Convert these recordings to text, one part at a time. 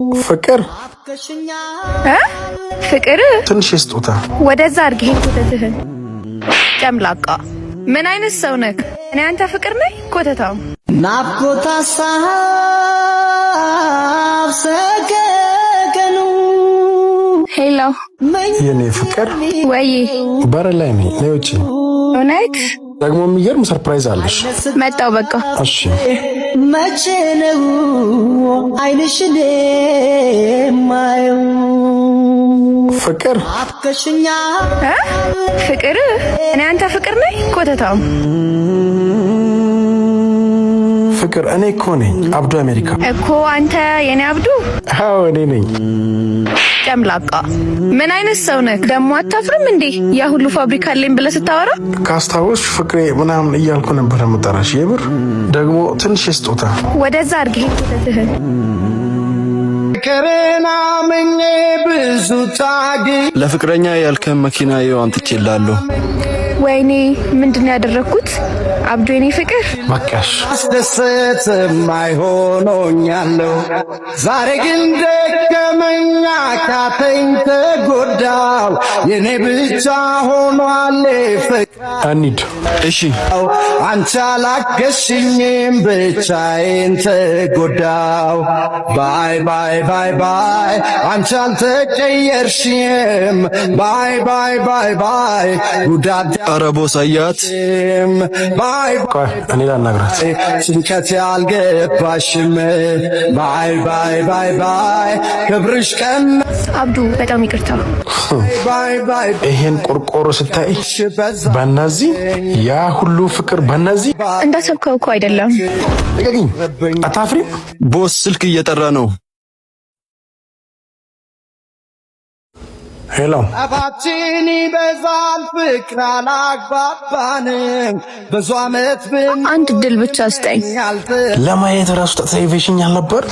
ፍቅር ፍቅር ትንሽ ስጦታ ወደዛ አርግ። ይሄን ኮተትህን ጨምላቃ ምን አይነት ሰው ነህ? እኔ አንተ ፍቅር ነኝ ኮተታው ናፍቆታ ሰገገኑ ሄሎ የኔ ፍቅር ወይ በር ላይ ነኝ። ለውጪ እውነት ደግሞ የሚገርም ሰርፕራይዝ አለሽ። መጣው በቃ እሺ መቼ ነው አይንሽን ማየው? ፍቅር አፍከሽኛ ፍቅር እኔ አንተ ፍቅር ነኝ ኮተታው ፍቅር እኔ እኮ ነኝ አብዱ አሜሪካ እኮ አንተ የኔ አብዱ። አዎ እኔ ነኝ። ጨምላቃ ምን አይነት ሰው ነህ ደግሞ? አታፍርም እንዴ? ያ ሁሉ ፋብሪካ አለኝ ብለህ ስታወራ ካስታወስሽ ፍቅሬ ምናምን እያልኩ ነበር የምጠራሽ። የምር ደግሞ ትንሽ ስጦታ ወደዛ አርግ። ይሄን ኮተትህን ከረና መኘ ብዙ ታግ ለፍቅረኛ ያልከን መኪና ይኸው አምጥቼልሃለሁ። ወይኔ ምንድነው ያደረኩት? አብዱ የኔ ፍቅር በቃሽ። አስደሰት ማይሆኖኛለሁ ዛሬ ግን ደከመኛ ካተኝ ተጎዳው የኔ ብቻ ሆኗል አንድ እሺ አንቺ አላገሽኝም ብቻዬን ተጎዳው ባይ ባይ ባይ ባይ አንቺ አልተቀየርሽም ባይ ባይ ባይ ባይ ጉዳት ኧረ ቦስ አያት ባይ ቆይ እኔ ላናግራት። ጭንቀት ያልገባሽም ባይ ባይ ባይ ባይ ክብርሽ ቀን አብዱ በጣም ይቅርታ። ባይ ባይ ይሄን ቆርቆሮ ስታይ በእነዚህ ያ ሁሉ ፍቅር በእነዚህ እንዳሰብከው እኮ አይደለም። ልቀቂኝ። አታፍሪም? ቦስ ስልክ እየጠራ ነው። ሄሎ አባችን ይበዛል ፍቅር አላግባባንም ብዙ ዓመት አንድ ድል ብቻ ስጠኝ። ለማየት ራሱ ተሳይቬሽኛል ነበር።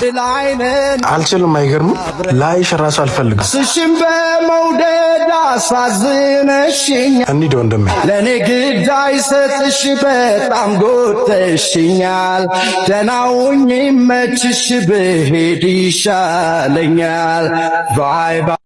አልችልም። አይገርምም? ላይሽ ራሱ አልፈልግም። ስሽም በመውደድ አሳዝነሽኝ እንሂድ ወንድሜ። ለእኔ ግድ አይሰጥሽ በጣም ጎተሽኛል። ደናውኝ መችሽ ብሄድ ይሻለኛል ባይ